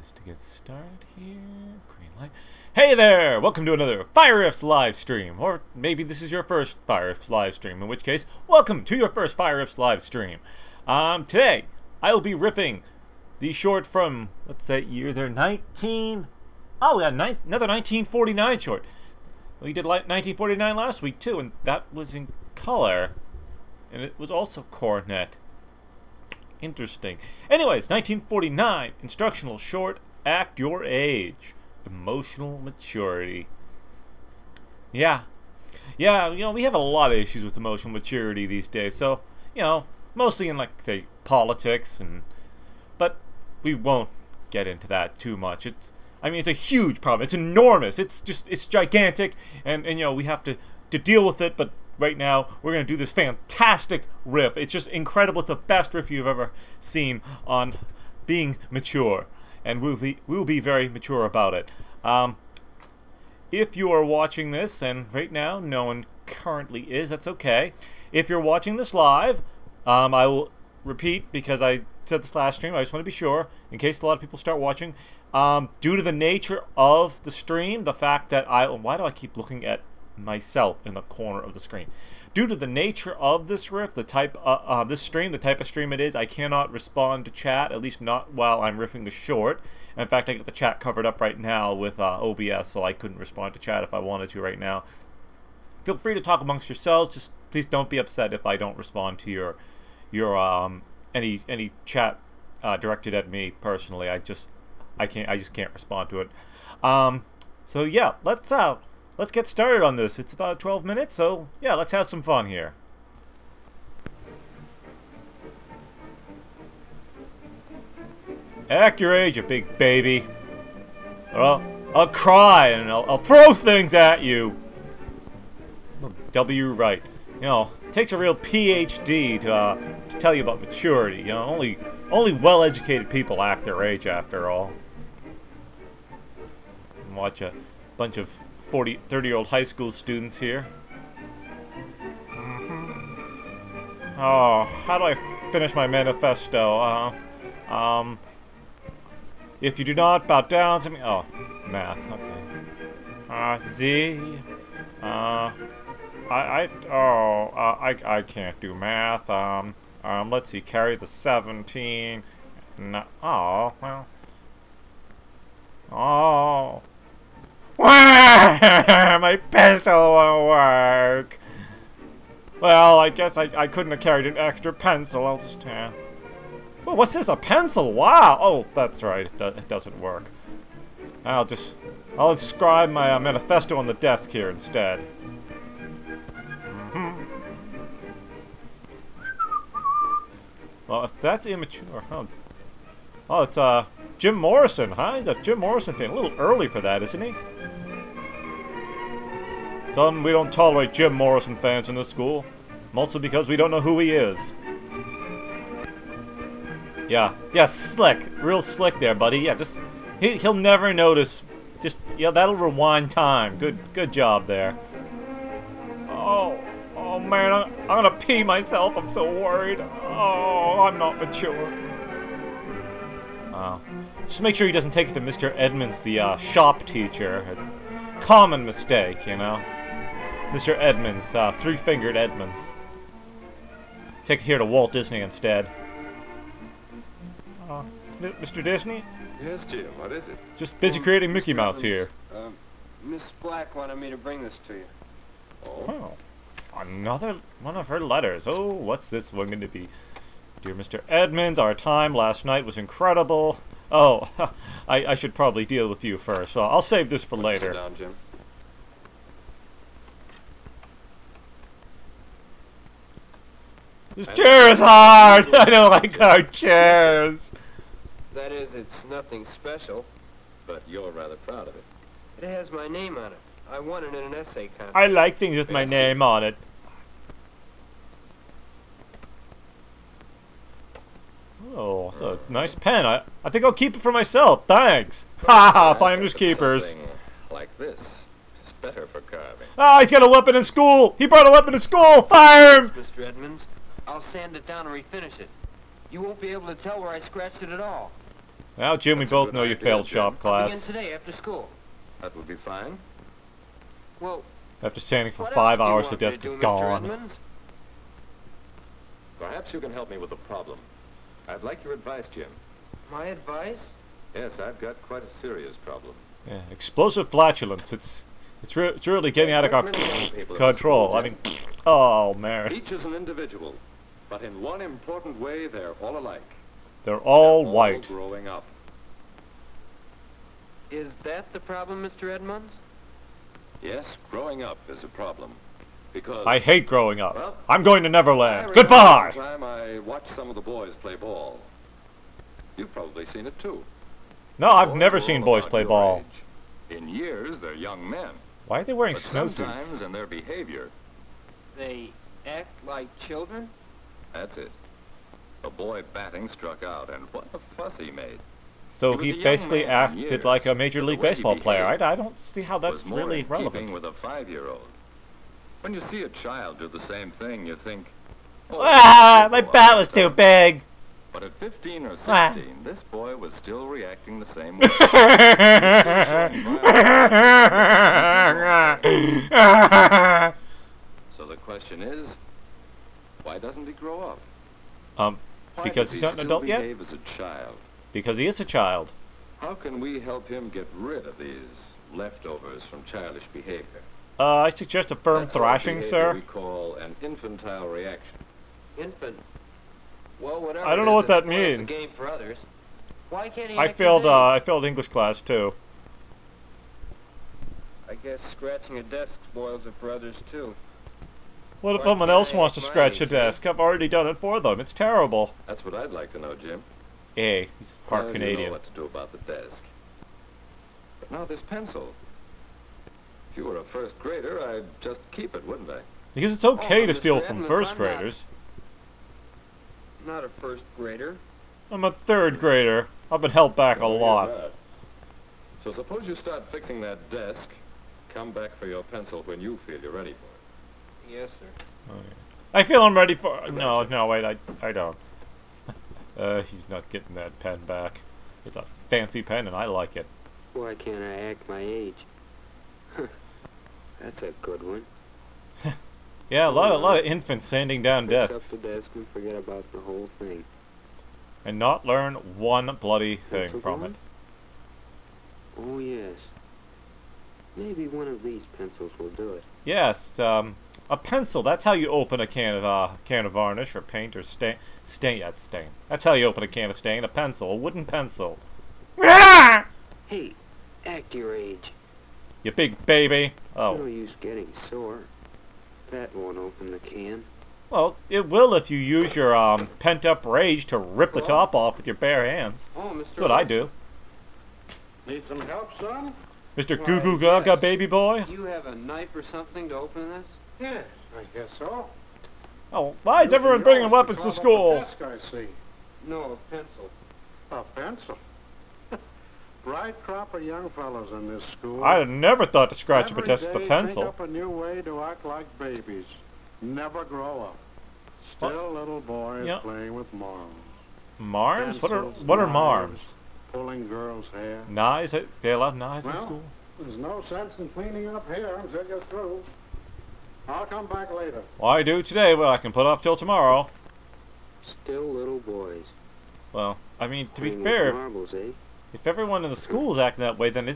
this to get started here. Green light. Hey there! Welcome to another FireRiffs live stream. Or maybe this is your first FireRiffs live stream, in which case, welcome to your first FireRiffs live stream. Today, I will be riffing the short from, what's that year there? Oh, yeah, another 1949 short. We did 1949 last week, too, and that was in color. And it was also cornet. Interesting. Anyways, 1949, instructional short, Act Your Age. Emotional maturity. Yeah, you know, we have a lot of issues with emotional maturity these days, so, you know, mostly in, like, say, politics, but we won't get into that too much. I mean, it's a huge problem. It's enormous. It's gigantic, and you know, we have to deal with it, but right now, we're going to do this fantastic riff. It's just incredible. It's the best riff you've ever seen on being mature. And we'll be very mature about it. If you are watching this, and right now no one currently is, that's okay. If you're watching this live, I will repeat because I said this last stream. I just want to be sure, in case a lot of people start watching. Due to the nature of the stream, the fact that why do I keep looking at myself in the corner of the screen? Due to the nature of this riff, the type of stream it is, I cannot respond to chat, at least not while I'm riffing the short. In fact, I got the chat covered up right now with OBS, so I couldn't respond to chat if I wanted to right now. Feel free to talk amongst yourselves. Just please don't be upset if I don't respond to your any chat directed at me personally. I just can't respond to it. So yeah, let's get started on this. It's about 12 minutes, so yeah, let's have some fun here. Act your age, you big baby. Well, I'll cry and I'll throw things at you. W right. You know, it takes a real PhD to tell you about maturity. You know, only well-educated people act their age after all. And watch a bunch of 30-year-old high school students here. Oh, how do I finish my manifesto? If you do not bow down to me... Oh, math, okay. Z... I can't do math. Let's see, carry the 17... No, oh, well... Oh... My pencil won't work. Well, I guess I couldn't have carried an extra pencil. I'll just Oh, what's this? A pencil? Wow. Oh, that's right. It doesn't work. I'll inscribe my manifesto on the desk here instead. Well, if that's immature, oh, it's Jim Morrison, huh? He's a Jim Morrison fan. A little early for that, isn't he? We don't tolerate Jim Morrison fans in this school. Mostly because we don't know who he is. Yeah, slick. Real slick there, buddy. Yeah, he'll never notice. Yeah, that'll rewind time. Good job there. Oh man, I'm gonna pee myself. I'm so worried. Oh, I'm not mature. Just make sure he doesn't take it to Mr. Edmonds, the shop teacher. Common mistake, you know. Mr. Edmonds, three-fingered Edmonds. Take it here to Walt Disney instead. Mr. Disney? Yes, Jim, what is it? Just busy creating Mickey Mouse here. Miss Black wanted me to bring this to you. Oh, another one of her letters. Oh, what's this one going to be? Dear Mr. Edmonds, our time last night was incredible. Oh, I should probably deal with you first, so I'll save this for later. Sit down, Jim. This chair is hard! I don't like hard chairs! That is, it's nothing special, but you're rather proud of it. It has my name on it. I won it in an essay contest. I like things with my name on it. Oh, it's a nice pen. I think I'll keep it for myself. Thanks. Haha, finders keepers. Like this. It's better for carving. Ah, he's got a weapon in school. He brought a weapon to school. Fire him! Mr. Edmonds, I'll sand it down and refinish it. You won't be able to tell where I scratched it at all. Now, Jim, we That's a both good know you idea, failed Jim. shop I'll begin class. today after school. That would be fine. Well, After standing for what 5 else do you hours, the want me to desk is do, Mr. gone. Edmonds? Perhaps you can help me with a problem. I'd like your advice, Jim. My advice? Yes, I've got quite a serious problem. Yeah, explosive flatulence. It's really getting out of There aren't many young people in control. school, I mean, oh man, Each is an individual, but in one important way, they're all alike. they're all They're white. growing up. Is that the problem, Mr. Edmonds? Yes, growing up is a problem. Because I hate growing up. Well, I'm going to I Neverland. remember Goodbye. the time I watched some of the boys play ball. You've probably seen it too. No, I've Boys never are seen all boys about play your ball. age. In years, they're young men. Why are they wearing But snowsuits? sometimes in their behavior, They act like children? that's it. A boy batting struck out, and what a fuss he made. So He was a he young basically man in acted years, like a Major but League the way he Baseball player. behaved I don't see how that's was more really in relevant. keeping with a 5-year-old. When you see a child do the same thing, you think, oh, Ah, this my boy bat was too understands. big. But at 15 or 16, Ah. this boy was still reacting the same way. He was still showing violence. So the question is, why doesn't he grow up? Why Because does he's he not an still adult yet? behave as a child? Because he is a child. How can we help him get rid of these leftovers from childish behavior? I suggest a firm That's all thrashing, behavior sir. we call an infantile reaction. Infant. Well, whatever. I don't it know is, what that it spoils means. The game for others. Why can't he I act failed. his age? I failed English class too. I guess scratching a desk spoils it for others too. What if Why someone can't else I wants to act my scratch a age, desk? I've already done it for them. It's terrible. That's what I'd like to know, Jim. Hey, he's part Well, You Canadian. know what to do about the desk. But now this pencil. If you were a first grader, I'd just keep it, wouldn't I? Because it's okay Oh, to Mr. steal from Edmonds, first I'm not- graders. Not a first grader. I'm a third grader. I've been held back a Oh, you're lot. right. So suppose you start fixing that desk. Come back for your pencil when you feel you're ready for it. Yes, sir. I feel I'm ready for. No, wait, I don't. He's not getting that pen back. It's a fancy pen, and I like it. Why can't I act my age? That's a good one. Yeah, a lot of infants sanding down Fix desks up the desk and forget about the whole thing. and not learn one bloody thing Pencil from gone? it. Oh, yes. Maybe one of these pencils will do it. Yes, a pencil. That's how you open a can of varnish or paint or stain. Stain. That's how you open a can of stain. A pencil, a wooden pencil. Hey, act your age. You big baby. No Oh, use getting sore. That won't open the can. well, it will if you use your pent-up rage to rip the top off with your bare hands. Oh, Mr. That's what I do, Need some help, son? Mr. Why, Goo Goo Gaga yes. Baby Boy. Do you have a knife or something to open this? Yes, I guess so. Oh, why is everyone bringing weapons to school? Desk, I see. No, a pencil. A pencil. Bright crop of young fellows in this school. I'd have never thought to scratch up a Every desk with a day pencil. Think up a new way to act like babies. Never grow up. Still little boys Yeah. playing with marbles, Marms? What are Pencils, marms? knives. pulling girls' hair. Knives? They allow knives in Well, school? there's no sense in cleaning up here until you're through. I'll come back later. Well, I do today, but I can put off till tomorrow. Still little boys. Well, I mean, to be Playing with fair, marbles, eh? if everyone in the school is acting that way, then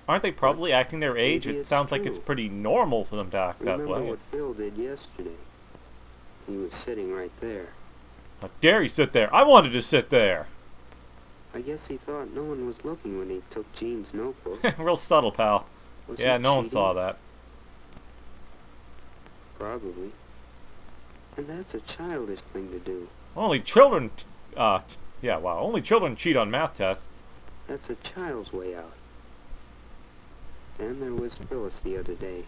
aren't they probably acting their age? Maybe It it's sounds like it's true. pretty normal for them to act that Remember way. what Bill did yesterday? He was sitting right there. How dare you sit there? I wanted to sit there. I guess he thought no one was looking when he took Gene's notebook. Real subtle, pal. Was Yeah, he no one cheating? saw that. Probably. And that's a childish thing to do. Only children, yeah, wow. Only children cheat on math tests. That's a child's way out. And there was Phyllis the other day.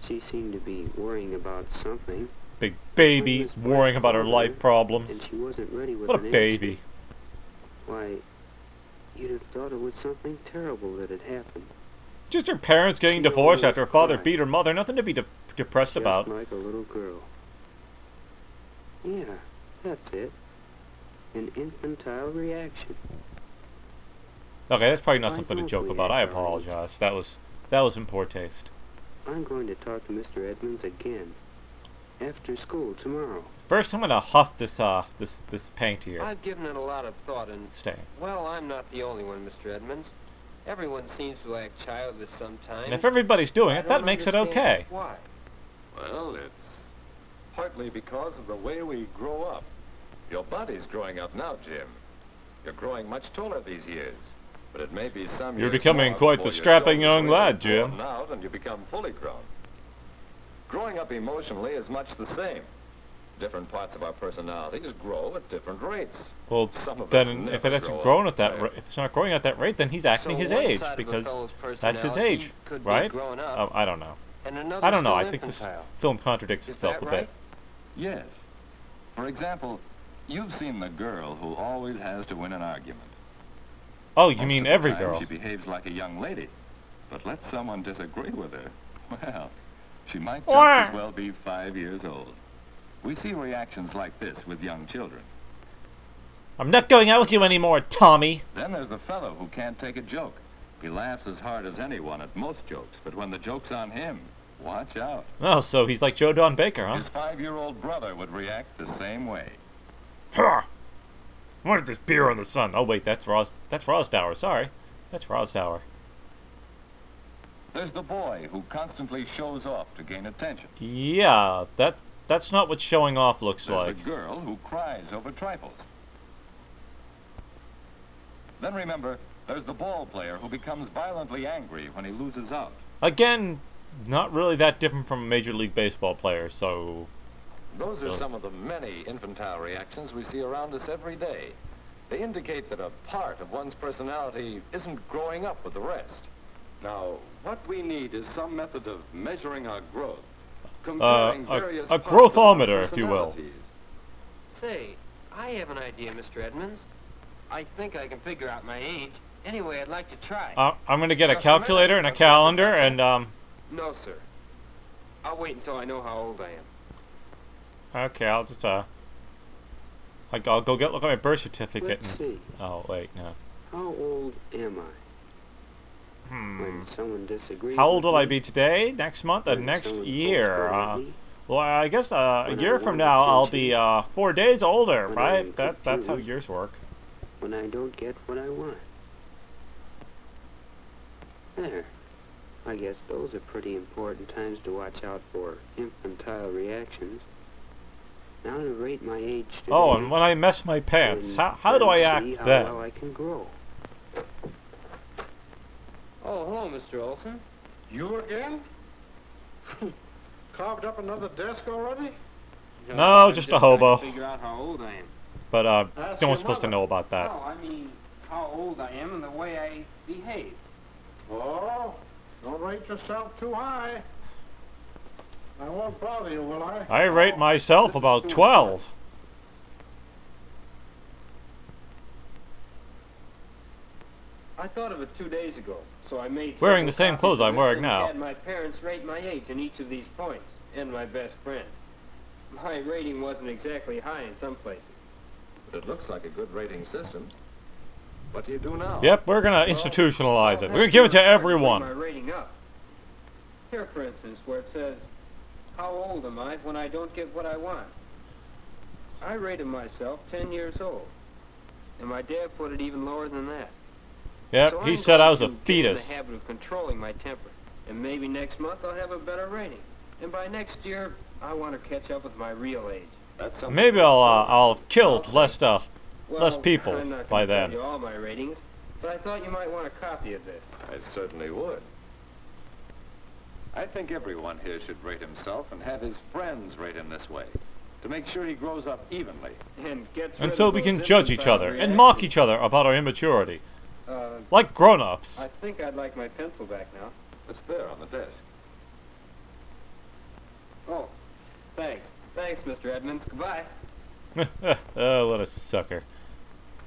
She seemed to be worrying about something, Big baby, Miss worrying about her Black life and problems. she wasn't ready with What a an baby. answer. Why, you'd have thought it was something terrible that had happened. Just her parents getting She divorced almost after her father cried. beat her mother. Nothing to be depressed Just about. like a little girl. Yeah, that's it. An infantile reaction. Okay, that's probably not Why something to don't joke we, about. I darling? apologize. That was in poor taste. I'm going to talk to Mr. Edmonds again. After school tomorrow. First, I'm gonna huff this this paint here. I've given it a lot of thought, and Stay. well, I'm not the only one, Mr. Edmonds. Everyone seems to act childish sometimes. And if everybody's doing I it, that don't makes it understand okay. Why? Well, it's partly because of the way we grow up. Your body's growing up now, Jim. You're growing much taller these years. But it may be some You're years becoming more quite before the your strapping shoulders young really lad, Jim. broaden out and you become fully grown. Growing up emotionally is much the same. Different parts of our personalities grow at different rates. Well, Some of us then if never it hasn't grow grown up at that there. rate, if it's not growing at that rate, then he's acting So his one age side of a because fellow's that's his personality age, could be right? grown up, I don't know. and another I don't know. still I think this infantile. film contradicts Is itself that a right? bit. Yes. For example, you've seen the girl who always has to win an argument. Oh, you Most mean of the every time girl? She behaves like a young lady. But let someone disagree with her. Well, she might just Wah. as well be 5 years old. We see reactions like this with young children. I'm not going out with you anymore, Tommy. Then there's the fellow who can't take a joke. He laughs as hard as anyone at most jokes, but when the joke's on him, watch out. Oh, so he's like Joe Don Baker, huh? His 5-year-old brother would react the same way. What is this beer in the sun? Oh wait, that's Rosdower. Sorry, that's Rosdower. There's the boy who constantly shows off to gain attention. Yeah, that's not what showing off looks There's like. the girl who cries over trifles. Then remember, there's the ball player who becomes violently angry when he loses out. Again, not really that different from a Major League Baseball player, so... Those are some of the many infantile reactions we see around us every day. They indicate that a part of one's personality isn't growing up with the rest. Now, what we need is some method of measuring our growth. Comparing various a parts of our growthometer, if you will. personalities. Say, I have an idea, Mr. Edmonds. I think I can figure out my age. Anyway, I'd like to try. I'm gonna get a Just a minute. calculator and a calendar, and No, sir. I'll wait until I know how old I am. okay, I'll just I'll go look at my birth certificate. Let's And, see. oh wait, no. How old am I? Hmm. When someone disagrees How old with will I me, be today? Next month? when Next someone year? pokes fun at me, Well, I guess a When I year from want now I'll be attention. 4 days older, When right? I'm That's how confused. years work. when I don't get what I want. There. I guess those are pretty important times to watch out for infantile reactions. Now to rate my age today. Oh, and when I mess my pants, how do I see act how then? well I can grow. Oh, hello, Mr. Olson. You again? Carved up another desk already? No, I'm just a trying hobo. to figure out how old I am. But Ask no your one's supposed to mother. know about that. No, I mean how old I am and the way I behave. Oh, don't rate yourself too high. I won't bother you, will I? I rate myself about 12. I thought of it 2 days ago, so I made Wearing the several same clothes copies I'm of it wearing and now. had my parents rate my age in each of these points, and my best friend. My rating wasn't exactly high in some places. But it looks like a good rating system. What do you do now? Yep, we're gonna institutionalize it. We're gonna give it to My everyone. rating up. Here, for instance, where it says, how old am I when I don't get what I want? I rated myself 10 years old, and my dad put it even lower than that. Yep, So he I'm said going I was a to get in fetus. the habit of controlling my temper, and maybe next month I'll have a better rating. And by next year, I want to catch up with my real age. That's something Maybe I'll have killed less stuff. Well, Less people I'm not by gonna tell then. you all my ratings, but I thought you might want a copy of this. I certainly would. I think everyone here should rate himself and have his friends rate him this way, to make sure he grows up evenly. And gets rid And of so we those can judge each infantile other and reactions. mock each other about our immaturity. Like grown-ups. I think I'd like my pencil back now. It's there on the desk. Oh, thanks. Thanks, Mr. Edmonds. Goodbye. Oh, what a sucker.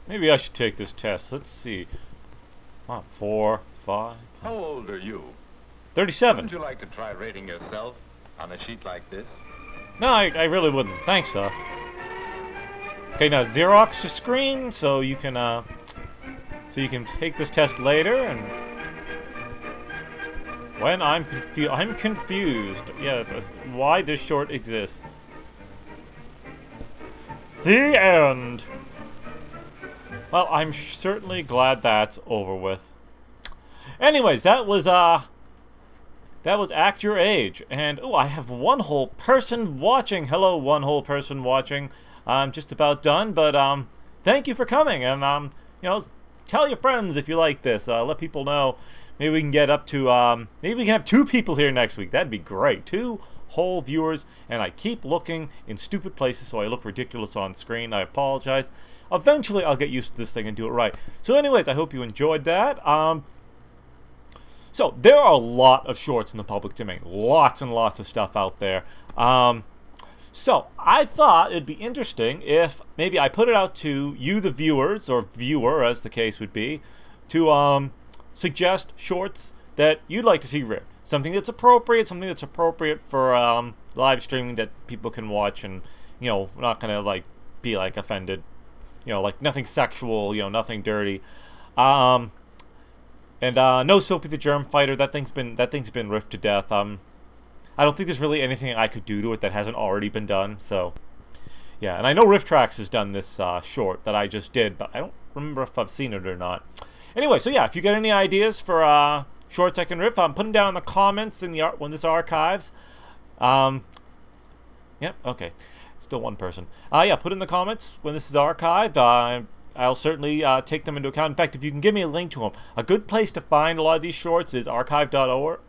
Maybe I should take this test. Let's see. 4, 5, How old are you? 37. Wouldn't you like to try rating yourself on a sheet like this? No, I really wouldn't. Thanks, though. Okay, now Xerox your screen so you can So you can take this test later, and when I'm confused. Yes, as why this short exists. The end. Well, I'm certainly glad that's over with. Anyways, that was Act Your Age, and oh, I have one whole person watching. Hello, one whole person watching. I'm just about done, but thank you for coming, and you know, tell your friends if you like this. Let people know. Maybe we can get up to maybe we can have 2 people here next week. That'd be great. 2 whole viewers, and I keep looking in stupid places, so I look ridiculous on screen. I apologize. Eventually, I'll get used to this thing and do it right. So, anyways, I hope you enjoyed that. So, there are a lot of shorts in the public domain. Lots and lots of stuff out there. So, I thought it'd be interesting if maybe I put it out to you, the viewers, or viewer, as the case would be, to suggest shorts that you'd like to see ripped. Something that's appropriate for live streaming that people can watch and, you know, not gonna, like, be, like, offended. You know, like, nothing sexual, you know, nothing dirty. And no Soapy the Germ Fighter. That thing's been riffed to death. I don't think there's really anything I could do to it that hasn't already been done. So, yeah. And I know Riff Tracks has done this short that I just did, but I don't remember if I've seen it or not. Anyway, so yeah, if you got any ideas for shorts I can riff, put them down in the comments in the when this archives. Yep. Okay. Still one person. Yeah, put in the comments when this is archived. I'll certainly take them into account. In fact, if you can give me a link to them, a good place to find a lot of these shorts is archive.org.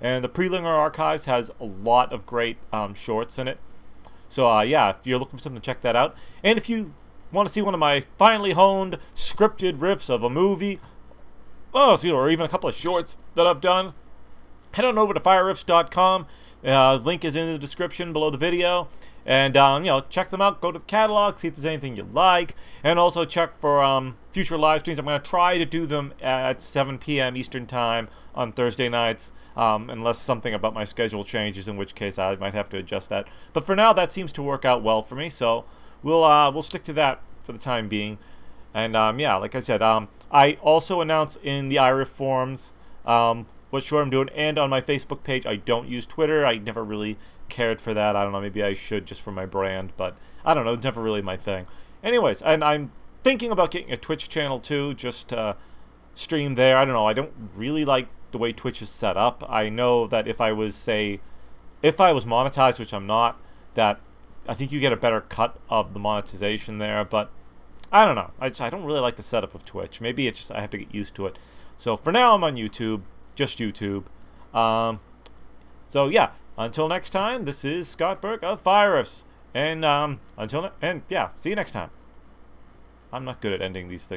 And the Prelinger Archives has a lot of great shorts in it. So yeah, if you're looking for something, check that out. And if you want to see one of my finely honed scripted riffs of a movie, or even a couple of shorts that I've done, head on over to FireRiffs.com. Link is in the description below the video, and you know, check them out. Go to the catalog, see if there's anything you like, and also check for future live streams. I'm going to try to do them at 7 p.m. Eastern Time on Thursday nights, unless something about my schedule changes, in which case I might have to adjust that. But for now, that seems to work out well for me, so we'll stick to that for the time being. And yeah, like I said, I also announce in the iRiff forums what short I'm doing, and on my Facebook page. I don't use Twitter. I never really cared for that. I don't know, maybe I should just for my brand, but I don't know, it's never really my thing. Anyways, and I'm thinking about getting a Twitch channel too, just to stream there. I don't know, I don't really like the way Twitch is set up. I know that if I was monetized, which I'm not, that I think you get a better cut of the monetization there, but I don't know. I don't really like the setup of Twitch. Maybe it's just I have to get used to it. So for now, I'm on YouTube. Just YouTube. So yeah, until next time, this is Scott Burke of FireRiffs, and yeah, see you next time. I'm not good at ending these things.